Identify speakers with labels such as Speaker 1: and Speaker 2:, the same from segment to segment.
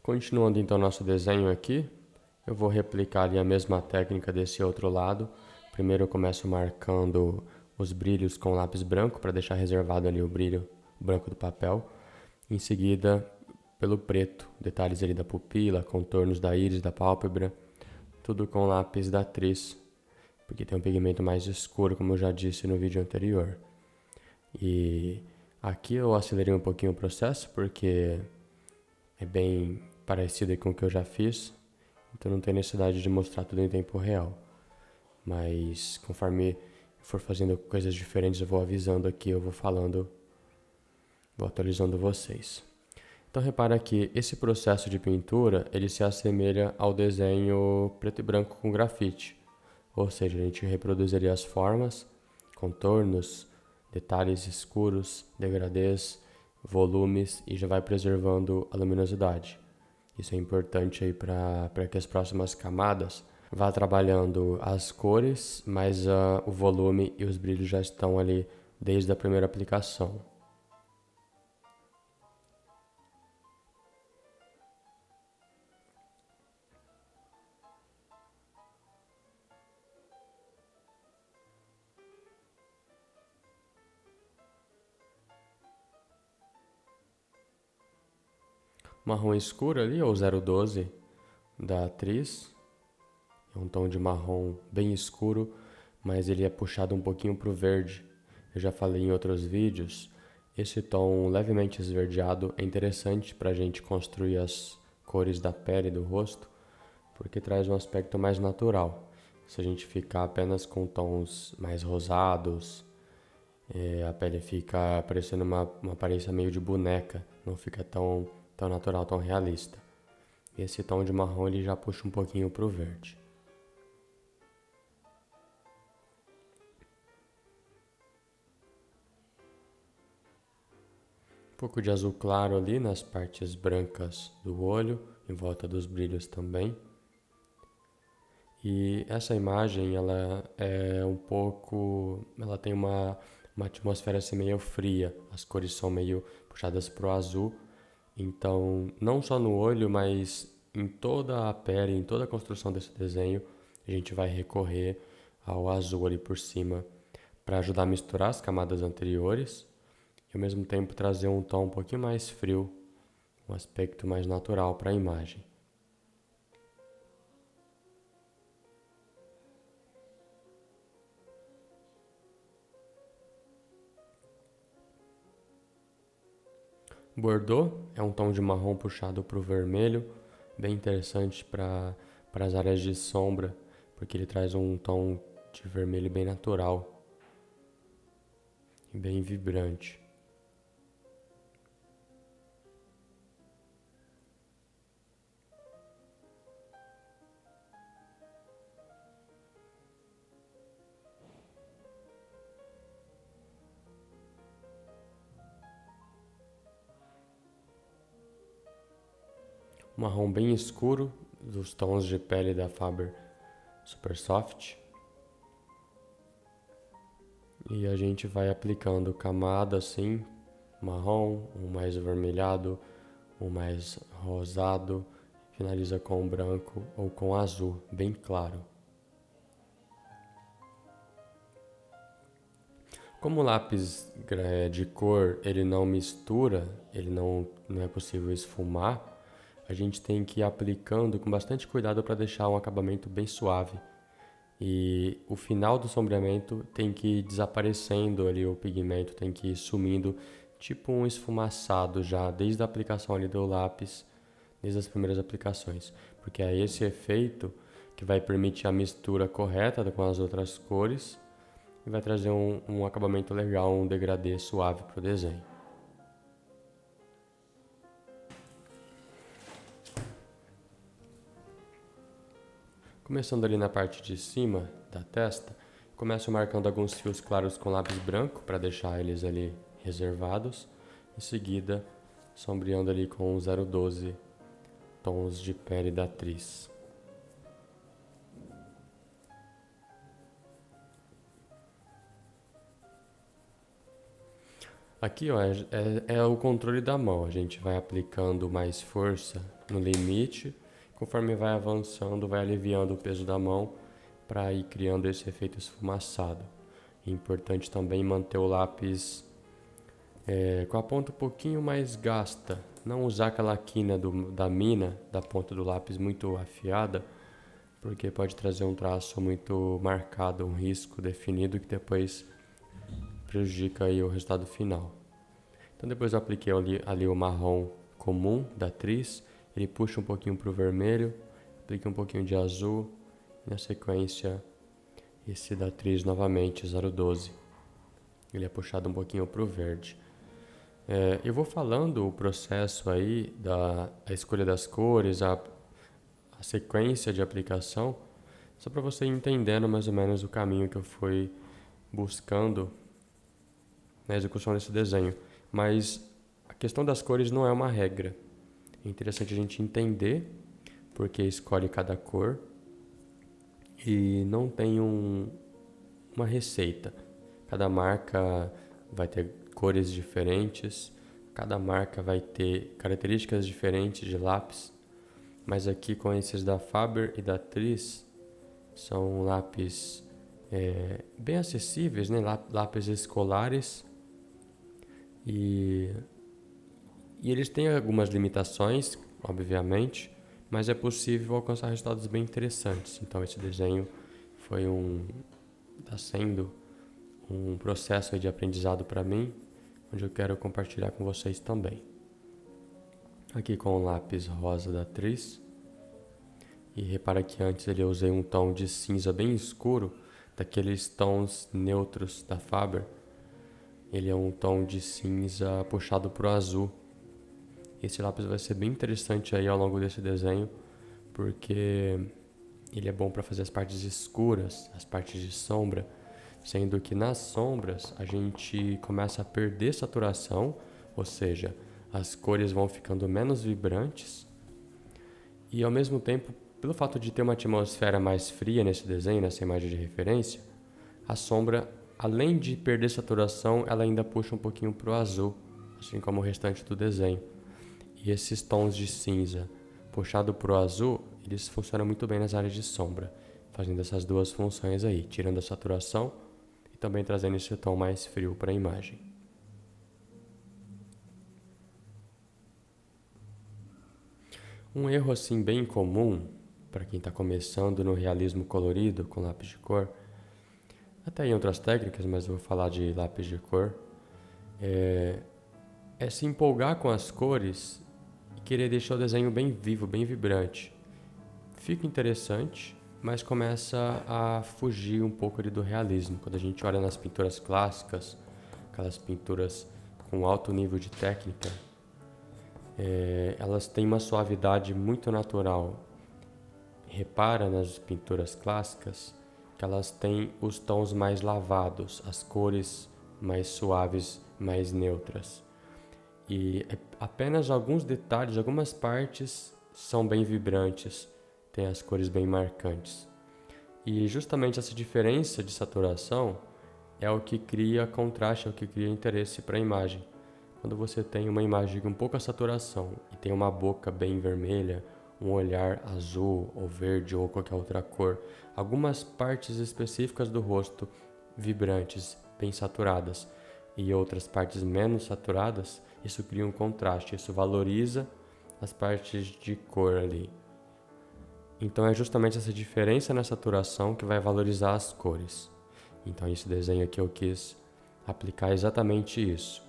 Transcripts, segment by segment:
Speaker 1: Continuando então nosso desenho aqui, eu vou replicar ali a mesma técnica desse outro lado. Primeiro eu começo marcando os brilhos com lápis branco para deixar reservado ali o brilho branco do papel. Em seguida, pelo preto, detalhes ali da pupila, contornos da íris, da pálpebra, tudo com lápis da atriz, porque tem um pigmento mais escuro, como eu já disse no vídeo anterior. E aqui eu acelerei um pouquinho o processo, porque é bem parecido com o que eu já fiz, então não tem necessidade de mostrar tudo em tempo real. Mas conforme for fazendo coisas diferentes, eu vou avisando aqui, eu vou falando, vou atualizando vocês. Então repara que esse processo de pintura, ele se assemelha ao desenho preto e branco com grafite. Ou seja, a gente reproduz ali as formas, contornos, detalhes escuros, degradês, volumes e já vai preservando a luminosidade. Isso é importante aí para que as próximas camadas vá trabalhando as cores, mas o volume e os brilhos já estão ali desde a primeira aplicação. Marrom escuro ali, ou 012 da atriz. É um tom de marrom bem escuro, mas ele é puxado um pouquinho para o verde. Eu já falei em outros vídeos, esse tom levemente esverdeado é interessante para a gente construir as cores da pele do rosto, porque traz um aspecto mais natural. Se a gente ficar apenas com tons mais rosados, a pele fica parecendo uma aparência meio de boneca, não fica tão natural, tão realista. Esse tom de marrom ele já puxa um pouquinho para o verde. Um pouco de azul claro ali nas partes brancas do olho, em volta dos brilhos também. E essa imagem, ela é um pouco, ela tem uma atmosfera assim meio fria. As cores são meio puxadas para o azul. Então, não só no olho, mas em toda a pele, em toda a construção desse desenho, a gente vai recorrer ao azul ali por cima para ajudar a misturar as camadas anteriores e ao mesmo tempo trazer um tom um pouquinho mais frio, um aspecto mais natural para a imagem. Bordeaux é um tom de marrom puxado para o vermelho, bem interessante para as áreas de sombra, porque ele traz um tom de vermelho bem natural e bem vibrante. Marrom bem escuro, dos tons de pele da Faber Super Soft. E a gente vai aplicando camada assim, marrom, um mais avermelhado, um mais rosado, finaliza com branco ou com azul, bem claro. Como o lápis de cor ele não mistura, ele não é possível esfumar, a gente tem que ir aplicando com bastante cuidado para deixar um acabamento bem suave. E o final do sombreamento tem que ir desaparecendo ali, o pigmento tem que ir sumindo, tipo um esfumaçado já, desde a aplicação ali do lápis, desde as primeiras aplicações. Porque é esse efeito que vai permitir a mistura correta com as outras cores e vai trazer um acabamento legal, um degradê suave para o desenho. Começando ali na parte de cima da testa, começo marcando alguns fios claros com lápis branco para deixar eles ali reservados. Em seguida, sombreando ali com 012 tons de pele da atriz. Aqui, ó, é o controle da mão. A gente vai aplicando mais força no limite. Conforme vai avançando, vai aliviando o peso da mão para ir criando esse efeito esfumaçado. É importante também manter o lápis com a ponta um pouquinho mais gasta. Não usar aquela quina da mina, da ponta do lápis muito afiada, porque pode trazer um traço muito marcado, um risco definido que depois prejudica aí o resultado final. Então depois eu apliquei ali o marrom comum da Tris, ele puxa um pouquinho para o vermelho, apliquei um pouquinho de azul, e na sequência esse da Tris novamente, 012. Ele é puxado um pouquinho para o verde. Eu vou falando o processo aí da escolha das cores, a sequência de aplicação, só para você ir entendendo mais ou menos o caminho que eu fui buscando na execução desse desenho. Mas a questão das cores não é uma regra. É interessante a gente entender porque escolhe cada cor e não tem uma receita. Cada marca vai ter cores diferentes, cada marca vai ter características diferentes de lápis, mas aqui com esses da Faber e da Tris são lápis bem acessíveis, né? Lápis escolares e eles têm algumas limitações, obviamente, mas é possível alcançar resultados bem interessantes. Então esse desenho está sendo um processo de aprendizado para mim, onde eu quero compartilhar com vocês também. Aqui com o lápis rosa da Tris. E repara que antes eu usei um tom de cinza bem escuro, daqueles tons neutros da Faber. Ele é um tom de cinza puxado para o azul. Esse lápis vai ser bem interessante aí ao longo desse desenho, porque ele é bom para fazer as partes escuras, as partes de sombra, sendo que nas sombras a gente começa a perder saturação, ou seja, as cores vão ficando menos vibrantes e ao mesmo tempo, pelo fato de ter uma atmosfera mais fria nesse desenho, nessa imagem de referência, a sombra, além de perder saturação, ela ainda puxa um pouquinho para o azul, assim como o restante do desenho. E esses tons de cinza puxado para o azul, eles funcionam muito bem nas áreas de sombra, fazendo essas duas funções aí, tirando a saturação e também trazendo esse tom mais frio para a imagem. Um erro assim bem comum para quem está começando no realismo colorido com lápis de cor, até em outras técnicas, mas eu vou falar de lápis de cor, é se empolgar com as cores e querer deixar o desenho bem vivo, bem vibrante. Fica interessante, mas começa a fugir um pouco ali do realismo. Quando a gente olha nas pinturas clássicas, aquelas pinturas com alto nível de técnica, elas têm uma suavidade muito natural. Repara nas pinturas clássicas que elas têm os tons mais lavados, as cores mais suaves, mais neutras. E apenas alguns detalhes, algumas partes são bem vibrantes, têm as cores bem marcantes. E justamente essa diferença de saturação é o que cria contraste, é o que cria interesse para a imagem. Quando você tem uma imagem com pouca saturação e tem uma boca bem vermelha, um olhar azul ou verde ou qualquer outra cor, algumas partes específicas do rosto vibrantes, bem saturadas, e outras partes menos saturadas, isso cria um contraste, isso valoriza as partes de cor ali. Então é justamente essa diferença na saturação que vai valorizar as cores. Então esse desenho aqui eu quis aplicar exatamente isso.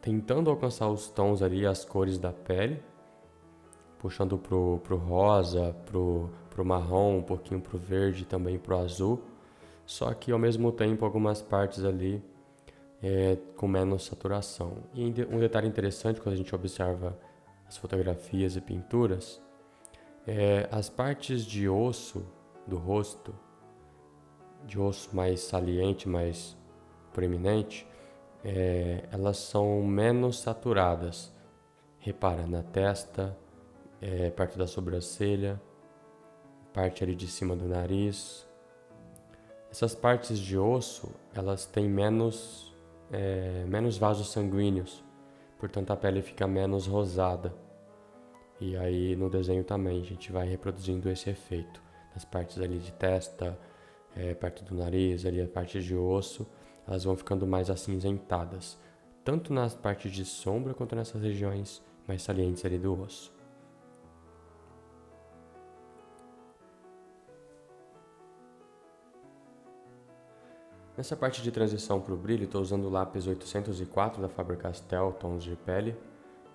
Speaker 1: Tentando alcançar os tons ali, as cores da pele, puxando pro rosa, pro marrom, um pouquinho pro verde, também pro azul, só que ao mesmo tempo algumas partes ali com menos saturação. E um detalhe interessante quando a gente observa as fotografias e pinturas, as partes de osso do rosto, de osso mais saliente, mais proeminente, elas são menos saturadas. Repara, na testa, parte da sobrancelha, parte ali de cima do nariz. Essas partes de osso, elas têm menos menos vasos sanguíneos, portanto a pele fica menos rosada. E aí no desenho também a gente vai reproduzindo esse efeito. Nas partes ali de testa, perto do nariz, ali a parte de osso, elas vão ficando mais acinzentadas, tanto nas partes de sombra quanto nessas regiões mais salientes ali do osso. Nessa parte de transição para o brilho, estou usando o lápis 804 da Faber-Castell, tons de pele.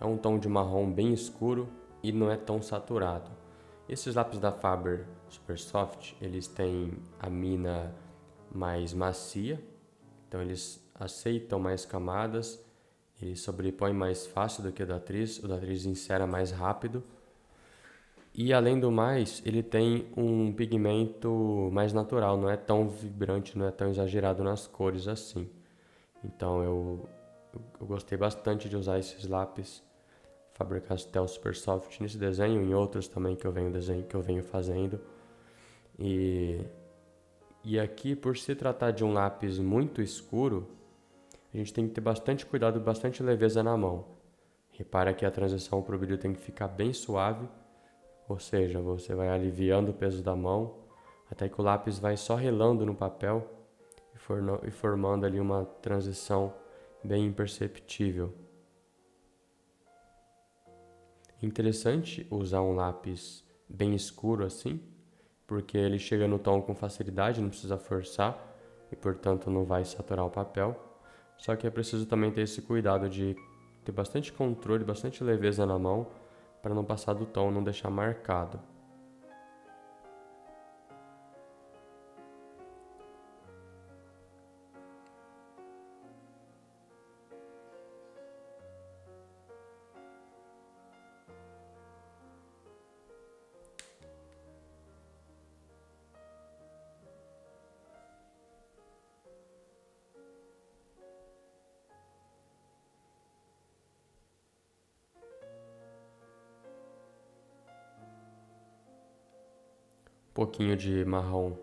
Speaker 1: É um tom de marrom bem escuro e não é tão saturado. Esses lápis da Faber Super Soft, eles têm a mina mais macia, então eles aceitam mais camadas, eles sobrepõem mais fácil do que o da atriz encera mais rápido. E além do mais, ele tem um pigmento mais natural, não é tão vibrante, não é tão exagerado nas cores assim. Então eu gostei bastante de usar esses lápis Faber-Castell Super Soft nesse desenho, em outros também que eu venho fazendo. E aqui, por se tratar de um lápis muito escuro, a gente tem que ter bastante cuidado, bastante leveza na mão. Repara que a transição para o brilho tem que ficar bem suave, ou seja, você vai aliviando o peso da mão até que o lápis vai só relando no papel e formando ali uma transição bem imperceptível. É interessante usar um lápis bem escuro assim, porque ele chega no tom com facilidade, não precisa forçar e portanto não vai saturar o papel. Só que é preciso também ter esse cuidado de ter bastante controle, bastante leveza na mão para não passar do tom, não deixar marcado. Um pouquinho de marrom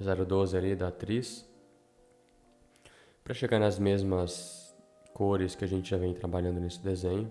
Speaker 1: 012 ali da atriz, para chegar nas mesmas cores que a gente já vem trabalhando nesse desenho,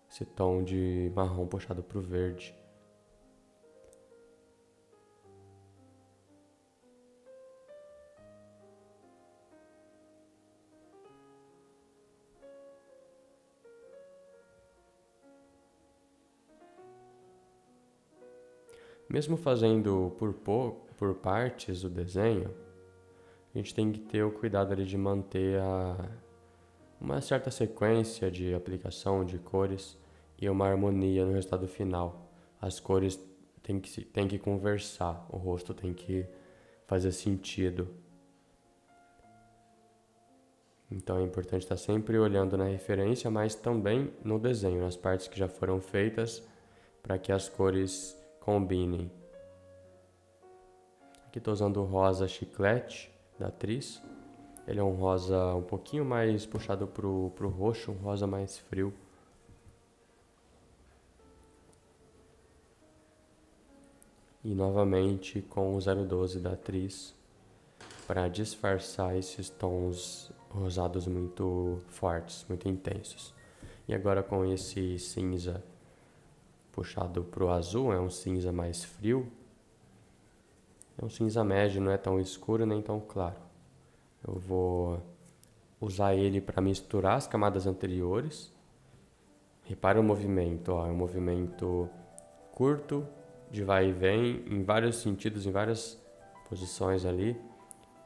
Speaker 1: esse tom de marrom puxado para o verde. Mesmo fazendo por partes o desenho, a gente tem que ter o cuidado ali de manter uma certa sequência de aplicação de cores e uma harmonia no resultado final. As cores têm que conversar, o rosto tem que fazer sentido. Então é importante estar sempre olhando na referência, mas também no desenho, nas partes que já foram feitas, para que as cores combinem. Aqui estou usando o rosa chiclete da atriz. Ele é um rosa um pouquinho mais puxado pro roxo, um rosa mais frio. E novamente com o 012 da atriz, para disfarçar esses tons rosados muito fortes, muito intensos. E agora com esse cinza puxado pro azul, é um cinza mais frio. É um cinza médio, não é tão escuro nem tão claro. Eu vou usar ele para misturar as camadas anteriores. Repara o movimento, ó, é um movimento curto, de vai e vem, em vários sentidos, em várias posições ali,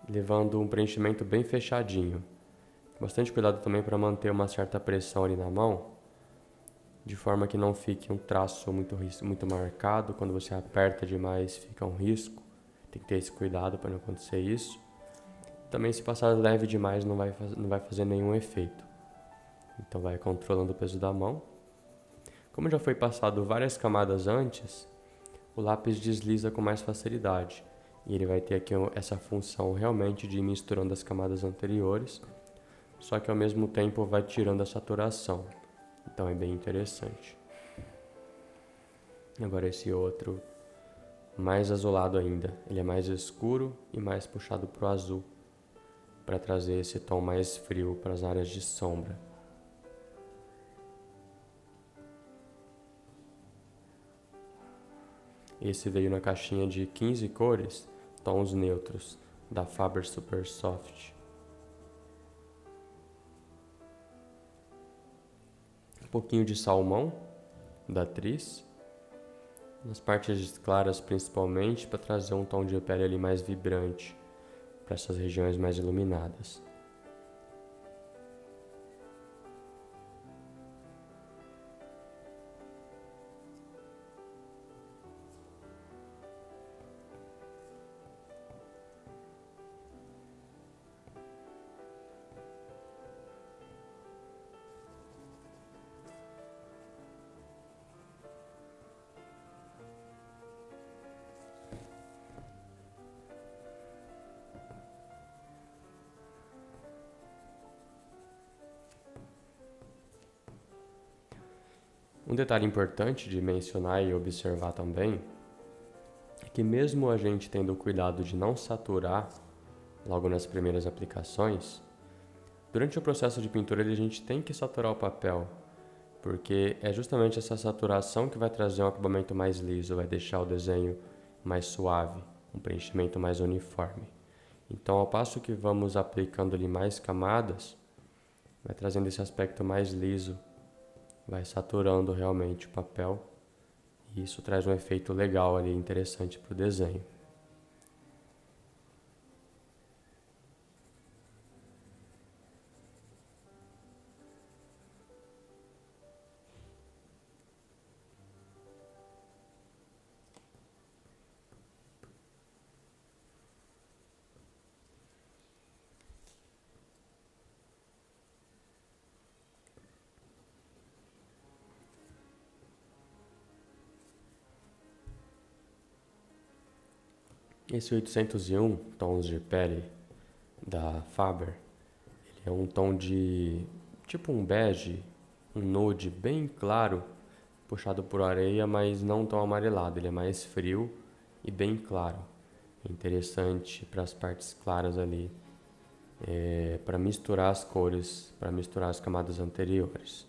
Speaker 1: levando um preenchimento bem fechadinho. Bastante cuidado também para manter uma certa pressão ali na mão, de forma que não fique um traço muito marcado. Quando você aperta demais, fica um risco. Tem que ter esse cuidado para não acontecer isso. Também se passar leve demais não vai fazer nenhum efeito. Então vai controlando o peso da mão. Como já foi passado várias camadas antes, o lápis desliza com mais facilidade. E ele vai ter aqui essa função realmente de ir misturando as camadas anteriores, só que ao mesmo tempo vai tirando a saturação. Então é bem interessante. Agora esse outro, mais azulado ainda. Ele é mais escuro e mais puxado para o azul. para trazer esse tom mais frio para as áreas de sombra. Esse veio na caixinha de 15 cores, tons neutros, da Faber Super Soft. Um pouquinho de salmão, da Tris, nas partes claras principalmente, para trazer um tom de pele ali mais vibrante, para essas regiões mais iluminadas. Um detalhe importante de mencionar e observar também é que mesmo a gente tendo o cuidado de não saturar logo nas primeiras aplicações, durante o processo de pintura a gente tem que saturar o papel, porque é justamente essa saturação que vai trazer um acabamento mais liso, vai deixar o desenho mais suave, um preenchimento mais uniforme. Então, ao passo que vamos aplicando ali mais camadas, vai trazendo esse aspecto mais liso, vai saturando realmente o papel e isso traz um efeito legal ali, interessante para o desenho. Esse 801 tons de pele da Faber, ele é um tom de tipo um bege, um nude bem claro, puxado por areia, mas não tão amarelado. Ele é mais frio e bem claro. É interessante para as partes claras ali, para misturar as cores, para misturar as camadas anteriores.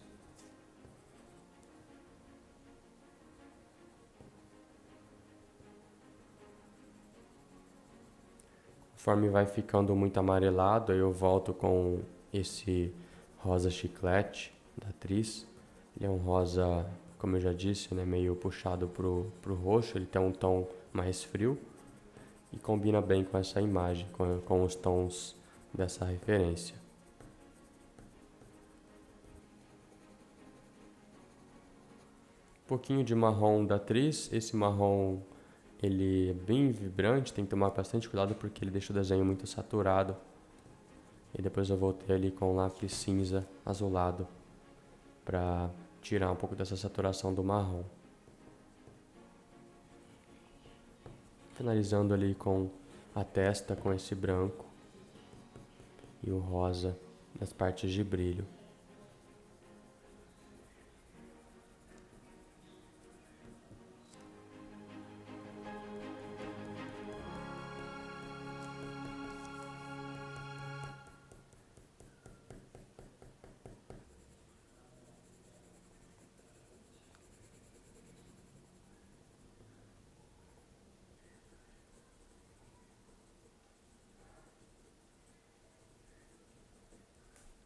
Speaker 1: Conforme vai ficando muito amarelado, aí eu volto com esse rosa chiclete da Tris. Ele é um rosa, como eu já disse, né, meio puxado pro roxo. Ele tem um tom mais frio e combina bem com essa imagem, com os tons dessa referência. Um pouquinho de marrom da Tris. Esse marrom ele é bem vibrante, tem que tomar bastante cuidado porque ele deixa o desenho muito saturado. E depois eu voltei ali com lápis cinza azulado para tirar um pouco dessa saturação do marrom. Finalizando ali com a testa com esse branco e o rosa nas partes de brilho.